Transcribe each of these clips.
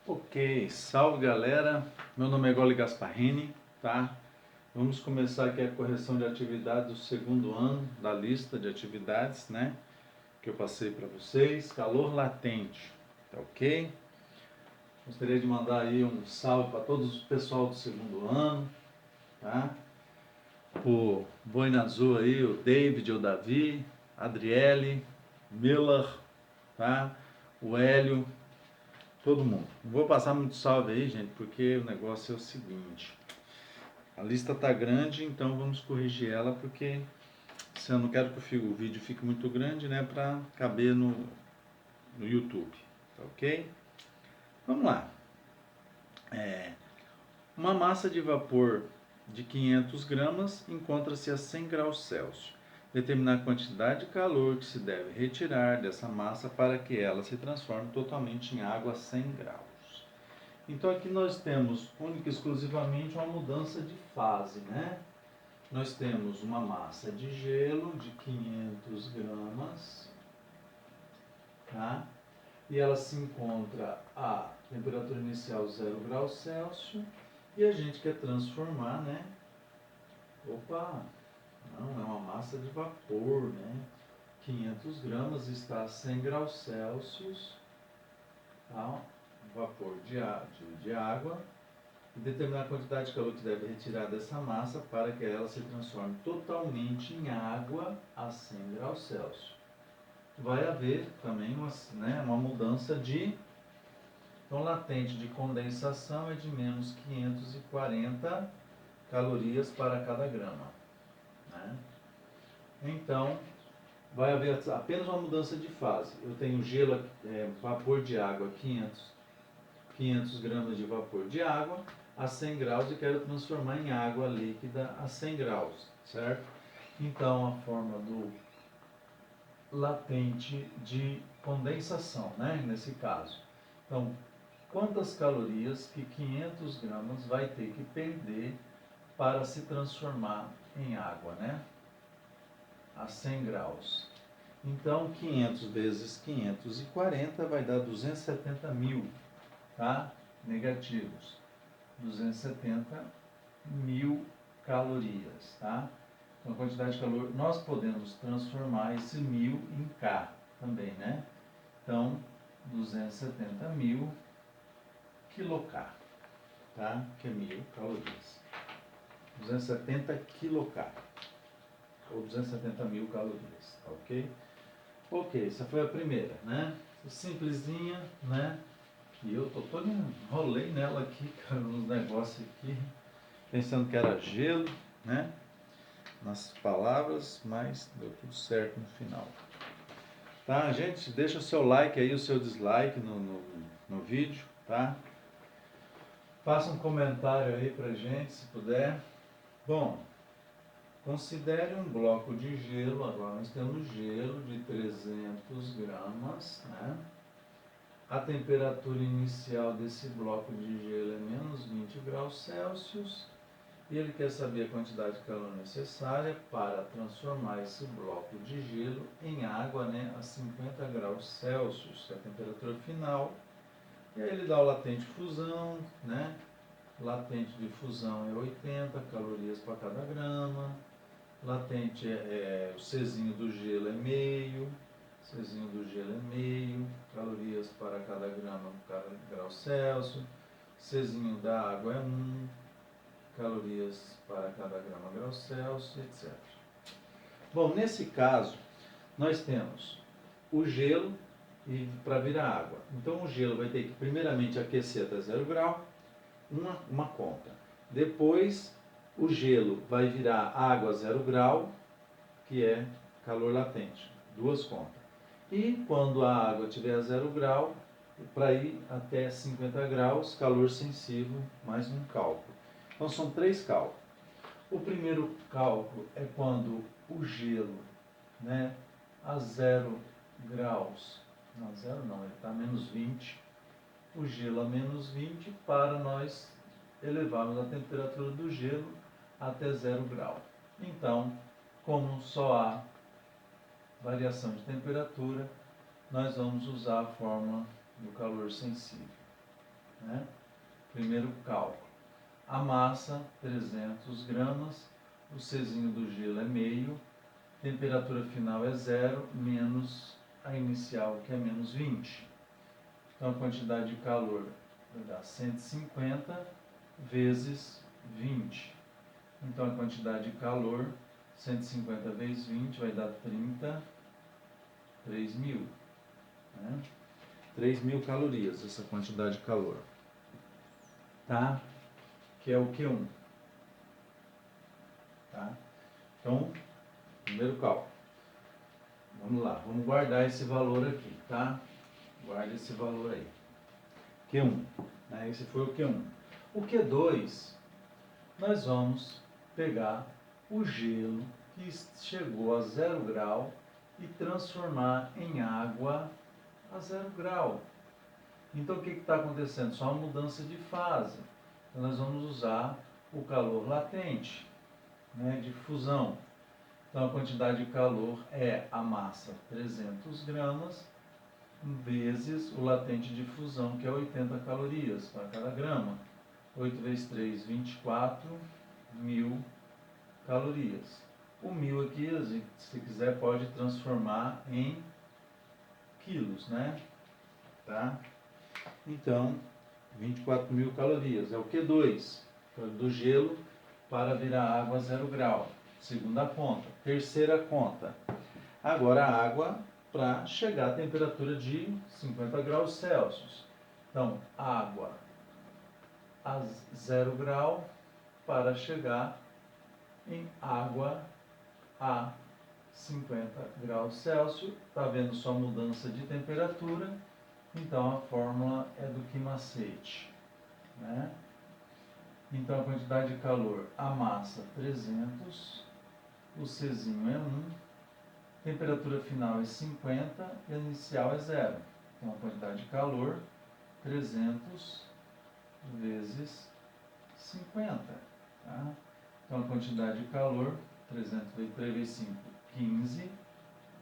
Ok, salve galera, meu nome é Goli Gasparini, tá? Vamos começar aqui a correção de atividade do segundo ano da lista de atividades, né? Que eu passei para vocês, calor latente, tá ok? Gostaria de mandar aí um salve para todos o pessoal do segundo ano, tá? O Boina Azul aí, o David, o Davi, Adriele, Miller, tá? O Hélio, todo mundo. Não vou passar muito salve aí, gente, porque o negócio é o seguinte. A lista tá grande, então vamos corrigir ela, porque se eu não quero que o vídeo fique muito grande, né, para caber no YouTube, tá ok? Vamos lá. Uma massa de vapor de 500 gramas encontra-se a 100 graus Celsius. Determinar a quantidade de calor que se deve retirar dessa massa para que ela se transforme totalmente em água a 100 graus. Então aqui nós temos única e exclusivamente uma mudança de fase, né? Nós temos uma massa de gelo de 500 gramas, tá? E ela se encontra a temperatura inicial 0 graus Celsius e a gente quer transformar, né? Opa, não, é uma massa de vapor, né? 500 gramas está a 100 graus Celsius, tá? Vapor de água. E determinar a quantidade de calor que deve retirar dessa massa para que ela se transforme totalmente em água a 100 graus Celsius. Vai haver também uma mudança de... Então, latente de condensação é de menos 540 calorias para cada grama, né? Então, vai haver apenas uma mudança de fase. Eu tenho gelo, vapor de água, 500 gramas de vapor de água a 100 graus e quero transformar em água líquida a 100 graus, certo? Então, a forma do latente de condensação, né? Nesse caso. Então, quantas calorias que 500 gramas vai ter que perder para se transformar em água, né? A 100 graus. Então, 500 vezes 540 vai dar 270 mil, tá? Negativos. 270 mil calorias, tá? Então, a quantidade de calor, nós podemos transformar esse mil em K também, né? Então, 270 mil quiloK, tá? Que é 1000 calorias. 270 quiloK, ou 270 mil calorias, tá ok? Ok, essa foi a primeira, né? Simplesinha, né? E eu tô todo enrolei nela aqui, cara, nos negócios aqui, pensando que era gelo, né? Nas palavras, mas deu tudo certo no final. Tá, gente? Deixa o seu like aí, o seu dislike no vídeo, tá? Faça um comentário aí pra gente, se puder. Bom, considere um bloco de gelo, agora nós temos gelo de 300 gramas, né? A temperatura inicial desse bloco de gelo é menos 20 graus Celsius e ele quer saber a quantidade de calor necessária para transformar esse bloco de gelo em água, né, a 50 graus Celsius, que é a temperatura final. E aí ele dá o latente fusão, né? Latente de fusão é 80 calorias para cada grama. Latente o Czinho do gelo é meio. Czinho do gelo é meio, calorias para cada grama por cada grau Celsius. Czinho da água é 1, calorias para cada grama grau Celsius, etc. Bom, nesse caso, nós temos o gelo e para virar água. Então, o gelo vai ter que primeiramente aquecer até 0 grau, uma conta. Depois, o gelo vai virar água a 0 grau, que é calor latente, duas contas. E quando a água estiver a 0 grau, para ir até 50 graus, calor sensível, mais um cálculo. Então são 3 cálculos. O primeiro cálculo é quando o gelo, né, a 0 graus, não, 0 não, ele está a menos 20, o gelo a menos 20 para nós elevarmos a temperatura do gelo até 0 grau. Então, como só há variação de temperatura, nós vamos usar a fórmula do calor sensível. né? Primeiro cálculo. A massa, 300 gramas, o Czinho do gelo é meio, temperatura final é 0, menos a inicial, que é menos 20. Então, a quantidade de calor vai dar 150 vezes 20. Então, a quantidade de calor, 150 vezes 20, vai dar 3.000. Né? 3.000 calorias, essa quantidade de calor. Tá? Que é o Q1. Tá? Então, primeiro cálculo. Vamos lá, vamos guardar esse valor aqui, tá? Guarde esse valor aí. Q1. Né? Esse foi o Q1. O Q2, nós vamos pegar o gelo que chegou a 0 grau e transformar em água a 0 grau. Então, o que está acontecendo? Só uma mudança de fase. Então, nós vamos usar o calor latente, né, de fusão. Então, a quantidade de calor é a massa, 300 gramas, vezes o latente de fusão, que é 80 calorias para cada grama. 8 vezes 3, 24.000 calorias. O 1.000 aqui, se quiser, pode transformar em quilos, né? Tá? Então, 24.000 calorias. É o Q2, do gelo para virar água a 0 grau. Segunda conta. Terceira conta. Agora a água para chegar à temperatura de 50 graus Celsius. Então, água a 0 grau para chegar em água a 50 graus Celsius. Está vendo só mudança de temperatura? Então, a fórmula é do quimacete, né? Então, a quantidade de calor, a massa 300, o Czinho é 1, temperatura final é 50 e a inicial é 0. Então, a quantidade de calor, 300 vezes 50. Tá? Então, a quantidade de calor, 300 vezes 3 vezes 5, 15.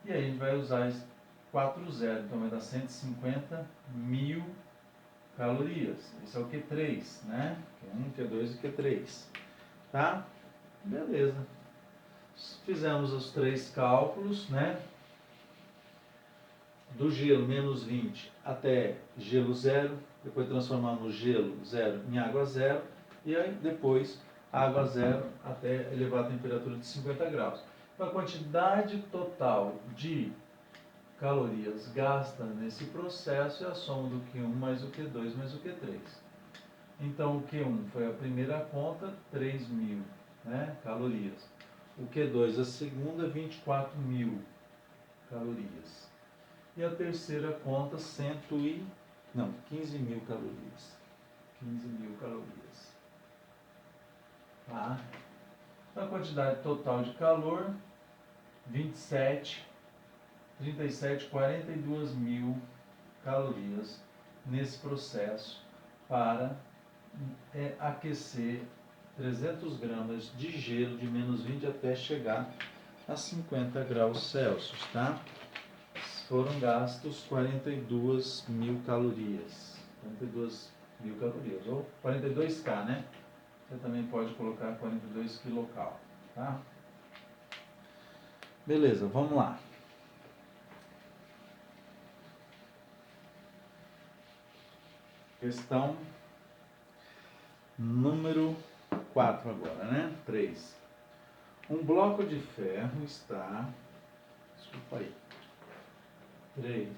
E aí a gente vai usar 4 zeros, então vai dar 150.000 calorias. Esse é o Q3, né? Q1, Q2 e Q3. Tá? Beleza. Fizemos os 3 cálculos, né? Do gelo menos 20 até gelo 0, depois transformamos gelo 0 em água 0, e aí depois água 0 até elevar a temperatura de 50 graus. Então, a quantidade total de calorias gastas nesse processo é a soma do Q1 mais o Q2 mais o Q3. Então, o Q1 foi a primeira conta, 3.000, né, calorias. O Q2, a segunda, 24.000 calorias. E a terceira conta, 15.000 calorias. 15.000 calorias. Tá? A quantidade total de calor, 42.000 calorias nesse processo para aquecer 300 gramas de gelo de menos 20 até chegar a 50 graus Celsius, tá? Foram gastos 42.000 calorias. 42.000 calorias, ou 42K, né? Você também pode colocar 42 quilocal, tá? Beleza, vamos lá. Questão número 4 agora, né? 3. Um bloco de ferro está... Desculpa aí. 3.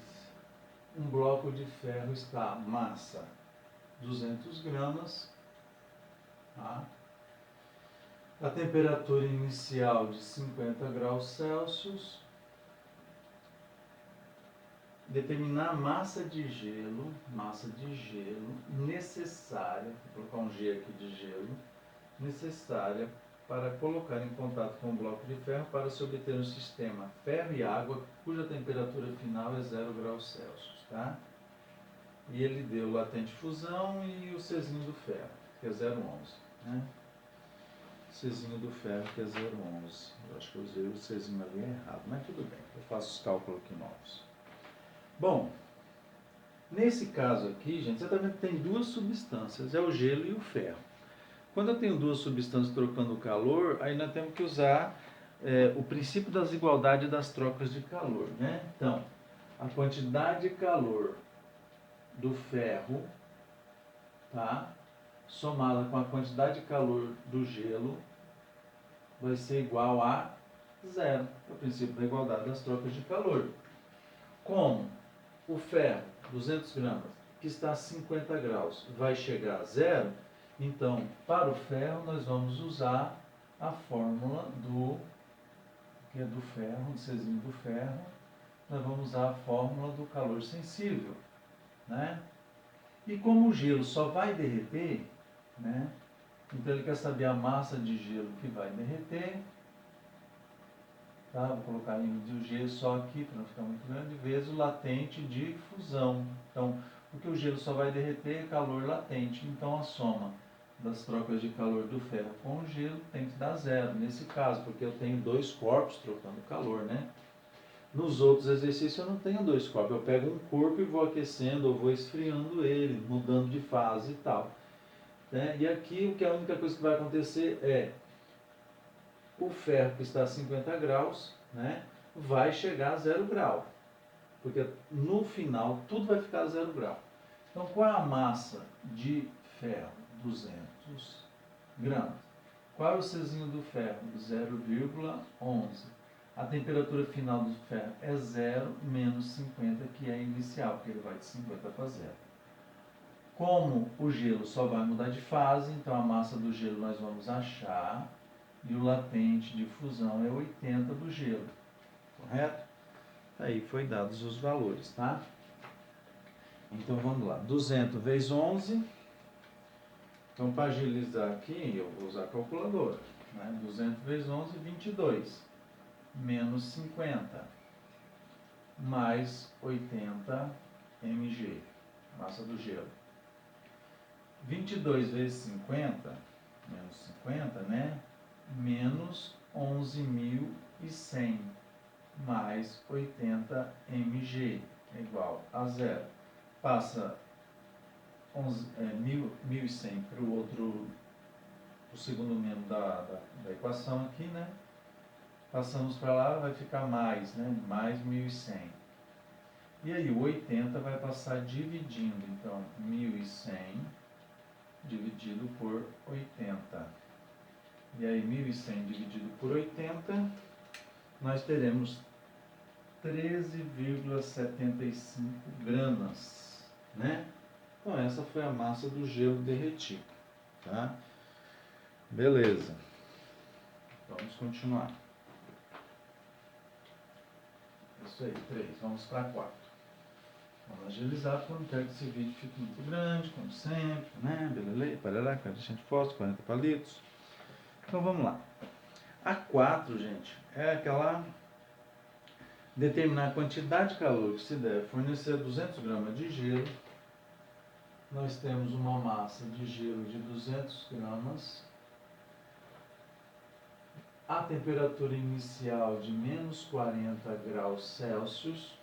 Um bloco de ferro está massa 200 gramas. Tá? A temperatura inicial de 50 graus Celsius. Determinar a massa de gelo necessária, vou colocar um G aqui de gelo, necessária para colocar em contato com o bloco de ferro para se obter um sistema ferro e água cuja temperatura final é 0 graus Celsius, tá? E ele deu latente fusão e o Czinho do ferro, que é 0,11, né? Czinho do ferro, que é 0,11. Eu acho que eu usei o Czinho ali errado, mas tudo bem, eu faço os cálculos aqui novos. Bom, Nesse caso aqui, gente, você está vendo que tem duas substâncias, é o gelo e o ferro. Quando eu tenho duas substâncias trocando calor, aí nós temos que usar o princípio das desigualdades das trocas de calor, né? Então, a quantidade de calor do ferro, tá? Somada com a quantidade de calor do gelo, vai ser igual a zero. É o princípio da igualdade das trocas de calor. Como o ferro, 200 gramas, que está a 50 graus, vai chegar a zero, então, para o ferro, nós vamos usar a fórmula que é do ferro, do Czinho do ferro, nós vamos usar a fórmula do calor sensível, né? E como o gelo só vai derreter, né? Então ele quer saber a massa de gelo que vai derreter, tá? Vou colocar em o G só aqui para não ficar muito grande, vezes o latente de fusão. Então, porque o gelo só vai derreter é calor latente, então a soma das trocas de calor do ferro com o gelo tem que dar zero, nesse caso, porque eu tenho dois corpos trocando calor, né? Nos outros exercícios eu não tenho dois corpos, eu pego um corpo e vou aquecendo ou vou esfriando ele, mudando de fase e tal. Né? E aqui o que a única coisa que vai acontecer é o ferro que está a 50 graus, né, vai chegar a 0 grau, porque no final tudo vai ficar a 0 grau. Então qual é a massa de ferro? 200 gramas. Qual é o Czinho do ferro? 0,11. A temperatura final do ferro é 0 menos 50, que é a inicial, porque ele vai de 50 para 0. Como o gelo só vai mudar de fase, então a massa do gelo nós vamos achar, e o latente de fusão é 80 do gelo. Correto? Aí foi dados os valores, tá? Então vamos lá. 200 vezes 11. Então para agilizar aqui, eu vou usar a calculadora. Né? 200 vezes 11, 22. Menos 50. Mais 80 mg. Massa do gelo. 22 vezes 50, menos 50, né? Menos 11.100 mais 80 mg é igual a zero. Passa 1.100 para o outro, o segundo membro da equação aqui, né? Passamos para lá, vai ficar mais, né? Mais 1.100. E aí o 80 vai passar dividindo, então 1.100 dividido por 80. E aí 1.100 dividido por 80, nós teremos 13,75 gramas, né? Então essa foi a massa do gelo derretido, tá? Beleza. Vamos continuar. Isso aí, 3. Vamos para 4. Vamos agilizar, porque eu não quero que esse vídeo fique muito grande, como sempre, né? Beleza, parará, 40 fósforo, 40 palitos. Então vamos lá. A 4, gente, é aquela determinar a quantidade de calor que se deve fornecer 200 gramas de gelo. Nós temos uma massa de gelo de 200 gramas. A temperatura inicial de menos 40 graus Celsius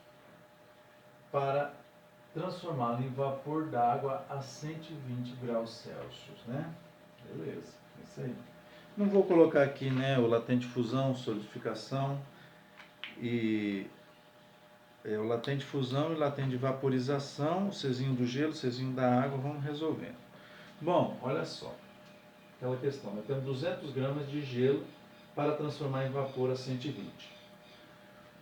para transformá-lo em vapor d'água a 120 graus Celsius, né? Beleza, é isso aí. Não vou colocar aqui, né, o latente fusão, solidificação e o latente fusão e o latente vaporização, o Czinho do gelo, o Czinho da água, vamos resolvendo. Bom, olha só, aquela questão, nós temos 200 gramas de gelo para transformar em vapor a 120.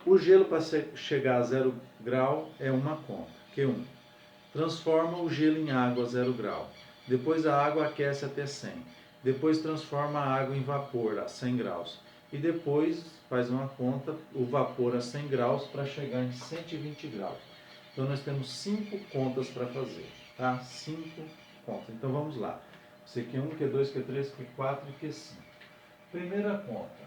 O gelo para chegar a 0 grau é uma conta, Q1. Transforma o gelo em água a 0 grau. Depois a água aquece até 100. Depois transforma a água em vapor a 100 graus. E depois faz uma conta, o vapor a 100 graus para chegar em 120 graus. Então nós temos 5 contas para fazer, tá? 5 contas. Então vamos lá. Q1, Q2, Q3, Q4 e Q5. Primeira conta.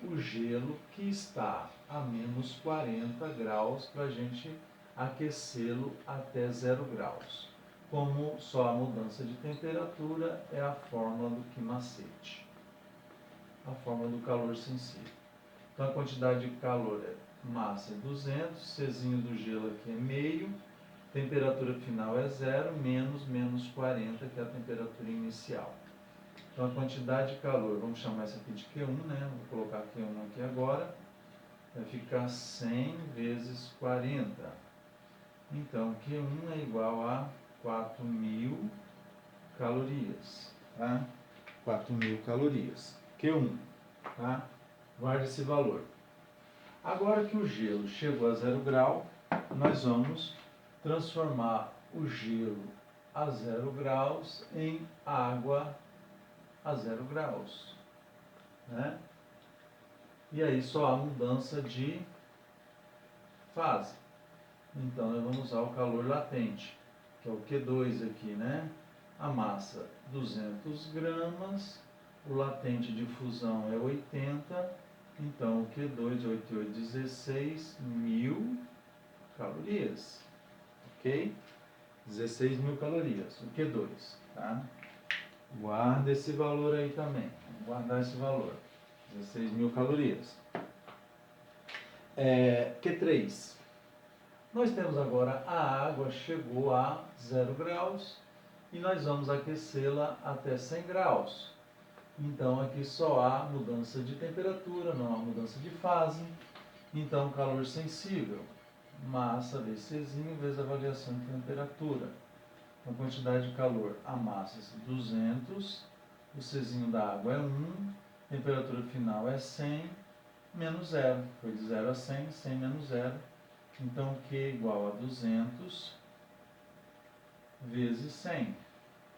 O gelo que está a menos 40 graus para a gente aquecê-lo até 0 graus. Como só a mudança de temperatura é a fórmula do Quimacete, a fórmula do calor sensível. Então a quantidade de calor é massa é 200, Czinho do gelo aqui é meio, temperatura final é 0, menos 40, que é a temperatura inicial. Então, a quantidade de calor, vamos chamar isso aqui de Q1, né? Vou colocar Q1 aqui agora. Vai ficar 100 vezes 40. Então, Q1 é igual a 4.000 calorias, tá? 4.000 calorias. Q1, tá? Guarde esse valor. Agora que o gelo chegou a 0 grau, nós vamos transformar o gelo a 0 graus em água a 0 graus, né? E aí só há mudança de fase. Então, nós vamos usar o calor latente, que é o Q2 aqui, né? A massa, 200 gramas, o latente de fusão é 80, então o Q2 é 88, 16.000 calorias, ok? 16.000 calorias, o Q2, tá? Guarda esse valor aí também, vamos guardar esse valor, 16.000 calorias. Q3. Nós temos agora a água chegou a 0 graus e nós vamos aquecê-la até 100 graus. Então aqui só há mudança de temperatura, não há mudança de fase. Então calor sensível, massa vezes Czinho vezes a variação de temperatura. Então quantidade de calor, a massa 200, o Czinho da água é 1, temperatura final é 100, menos 0. Foi de 0 a 100, 100 menos 0. Então, Q é igual a 200 vezes 100,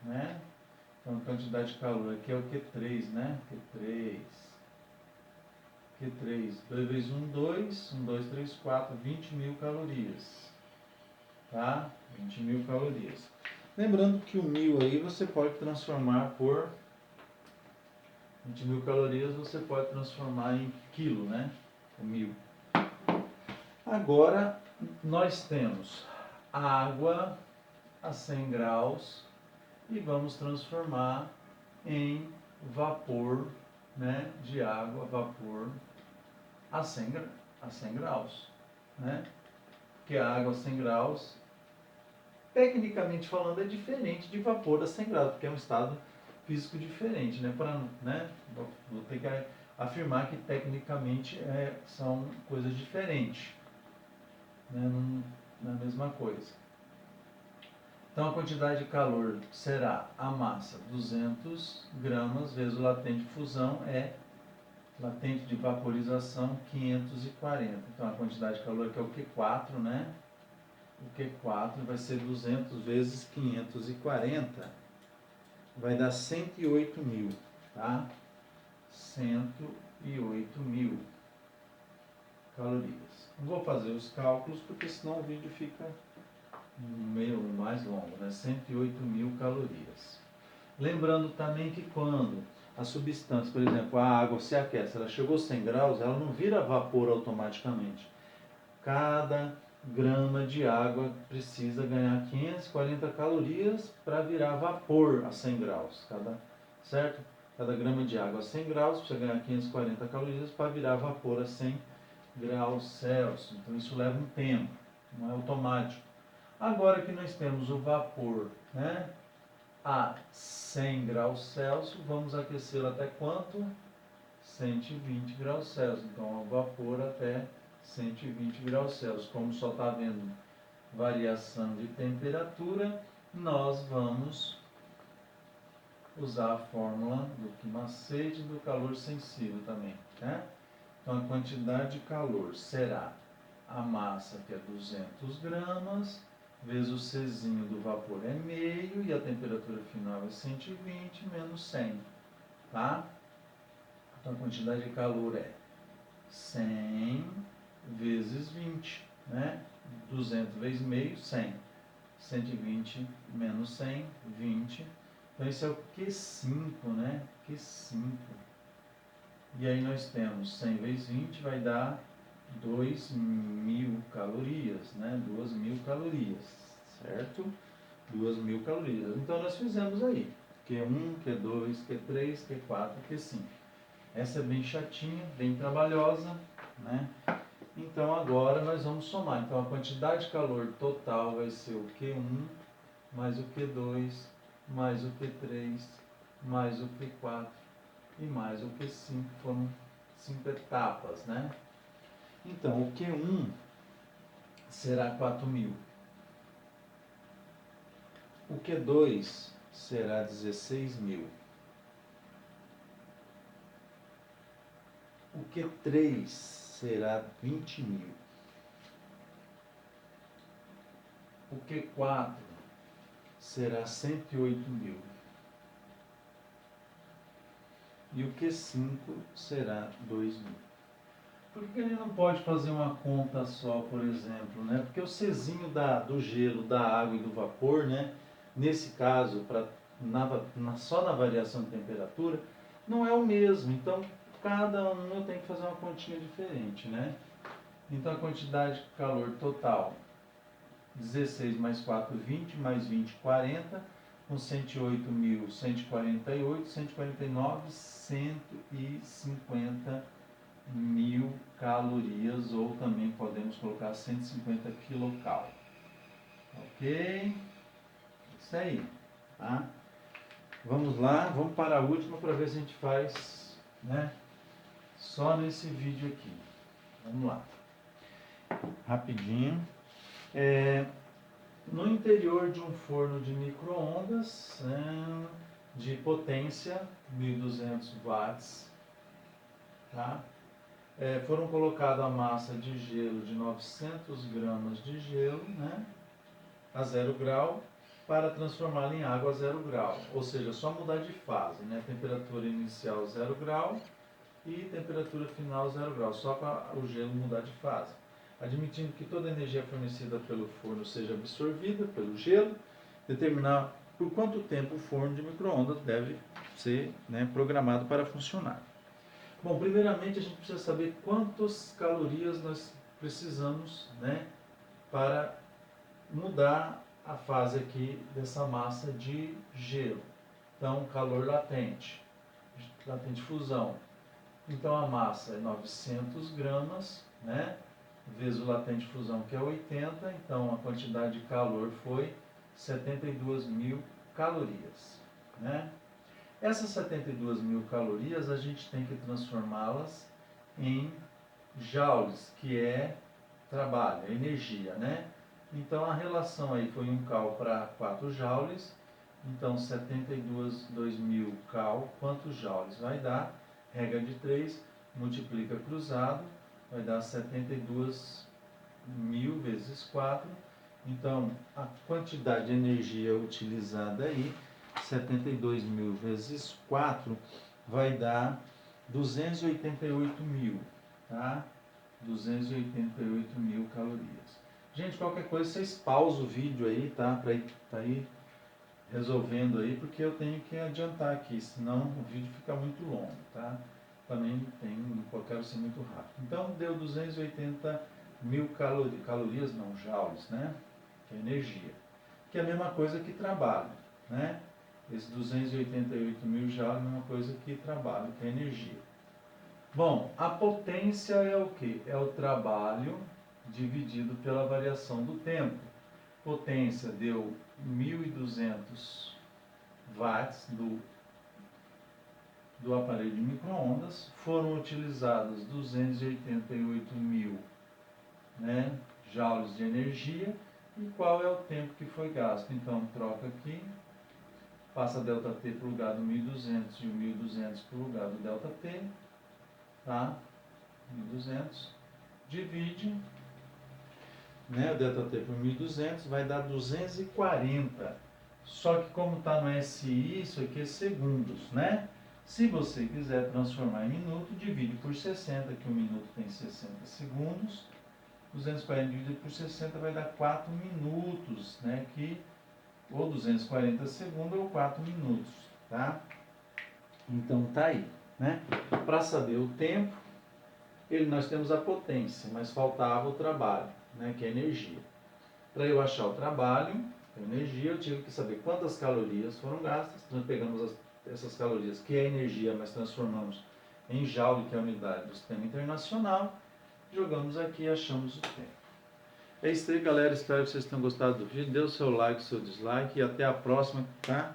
né? Então, a quantidade de calor aqui é o Q3, né? Q3, 2 vezes 1, 2, 1, 2, 3, 4, 20.000 calorias, tá? 20.000 calorias. Lembrando que o 1.000 aí você pode transformar por 20.000 calorias, você pode transformar em quilo, né? O 1.000. Agora, nós temos água a 100 graus e vamos transformar em vapor, né, de água, vapor a 100 graus, né? Porque a água a 100 graus, tecnicamente falando, é diferente de vapor a 100 graus, porque é um estado físico diferente, né? Vou ter que afirmar que tecnicamente são coisas diferentes. Não é a mesma coisa. Então, a quantidade de calor será a massa 200 gramas vezes o latente de fusão é latente de vaporização 540. Então, a quantidade de calor que é o Q4, né? O Q4 vai ser 200 vezes 540, vai dar 108.000, tá? 108.000 calorias. Não vou fazer os cálculos porque senão o vídeo fica meio mais longo, né? 108.000 calorias. Lembrando também que quando a substância, por exemplo, a água se aquece, ela chegou a 100 graus, ela não vira vapor automaticamente. Cada grama de água precisa ganhar 540 calorias para virar vapor a 100 graus, certo? Cada grama de água a 100 graus precisa ganhar 540 calorias para virar vapor a 100 graus Celsius. Então isso leva um tempo, não é automático. Agora que nós temos o vapor, né, a 100 graus Celsius, vamos aquecê-lo até quanto? 120 graus Celsius. Então, o vapor até 120 graus Celsius. Como só está havendo variação de temperatura, nós vamos usar a fórmula do macete do calor sensível também, né? Então, a quantidade de calor será a massa, que é 200 gramas, vezes o Czinho do vapor é meio, e a temperatura final é 120 menos 100, tá? Então, a quantidade de calor é 100 vezes 20, né? 200 vezes meio, 100. 120 menos 100, 20. Então, esse é o Q5, né? Q5. E aí nós temos 100 vezes 20 vai dar 2.000 calorias, né? 2.000 calorias, certo? 2.000 calorias. Então nós fizemos aí Q1, Q2, Q3, Q4, Q5. Essa é bem chatinha, bem trabalhosa, né? Então agora nós vamos somar. Então a quantidade de calor total vai ser o Q1 mais o Q2 mais o Q3 mais o Q4 e mais o Q5. Foram 5 etapas, né? Então o Q1 será 4.000. O Q2 será 16.000. O Q3 será 20.000. O Q4 será 108.000. E o Q5 será 2.000. Por que ele não pode fazer uma conta só, por exemplo, né? Porque o Czinho do gelo, da água e do vapor, né? Nesse caso, só na variação de temperatura, não é o mesmo. Então, cada um eu tenho que fazer uma continha diferente, né? Então, a quantidade de calor total, 16 mais 4, 20, mais 20, 40, com 108.000, 148, 149, 150 mil calorias, ou também podemos colocar 150 quilocal. Ok? Isso aí, tá? Vamos lá, vamos para a última para ver se a gente faz, né? Só nesse vídeo aqui. Vamos lá. Rapidinho. No interior de um forno de micro-ondas, de potência 1.200 watts, tá? Foram colocadas a massa de gelo de 900 gramas de gelo, né, a 0 grau, para transformá-la em água a 0 grau. Ou seja, só mudar de fase, né? Temperatura inicial 0 grau e temperatura final 0 grau, só para o gelo mudar de fase. Admitindo que toda a energia fornecida pelo forno seja absorvida pelo gelo, determinar por quanto tempo o forno de micro-ondas deve ser, né, programado para funcionar. Bom, primeiramente a gente precisa saber quantas calorias nós precisamos, né, para mudar a fase aqui dessa massa de gelo. Então, calor latente fusão. Então, a massa é 900 gramas, né, vezes o latente fusão, que é 80, então a quantidade de calor foi 72.000 calorias, né? Essas 72.000 calorias a gente tem que transformá-las em joules, que é trabalho, é energia, né? Então a relação aí foi 1 cal para 4 joules, então 72.000 cal, quantos joules vai dar? Regra de 3, multiplica cruzado, vai dar 72.000 vezes 4. Então, a quantidade de energia utilizada aí, 72.000 vezes 4, vai dar 288.000, tá? 288.000 calorias. Gente, qualquer coisa, vocês pausam o vídeo aí, tá? Para ir resolvendo aí, porque eu tenho que adiantar aqui, senão o vídeo fica muito longo, tá? Também eu quero ser muito rápido. Então, deu 280.000 calorias, não, joules, né? Que é energia. Que é a mesma coisa que trabalho, né? Esse 288.000 joules é a mesma coisa que trabalho, que é energia. Bom, a potência é o quê? É o trabalho dividido pela variação do tempo. Potência deu 1.200 watts do aparelho de micro-ondas, foram utilizados 288.000, né, joules de energia, e qual é o tempo que foi gasto. Então, troca aqui, passa ΔT para o lugar do 1.200 e o 1.200 para o lugar do ΔT, tá? 1.200, divide, né, o ΔT por 1.200 vai dar 240. Só que como está no SI, isso aqui é segundos, né? Se você quiser transformar em minuto, divide por 60, que um minuto tem 60 segundos. 240 dividido por 60 vai dar 4 minutos, né? Ou 240 segundos ou 4 minutos, tá? Então tá aí, né? Para saber o tempo, nós temos a potência, mas faltava o trabalho, né? Que é energia. Para eu achar o trabalho, a energia, eu tive que saber quantas calorias foram gastas. Nós pegamos essas calorias, que é energia, mas transformamos em joule, que é a unidade do sistema internacional, jogamos aqui e achamos o tempo. É isso aí, galera. Espero que vocês tenham gostado do vídeo. Dê o seu like, o seu dislike e até a próxima, tá?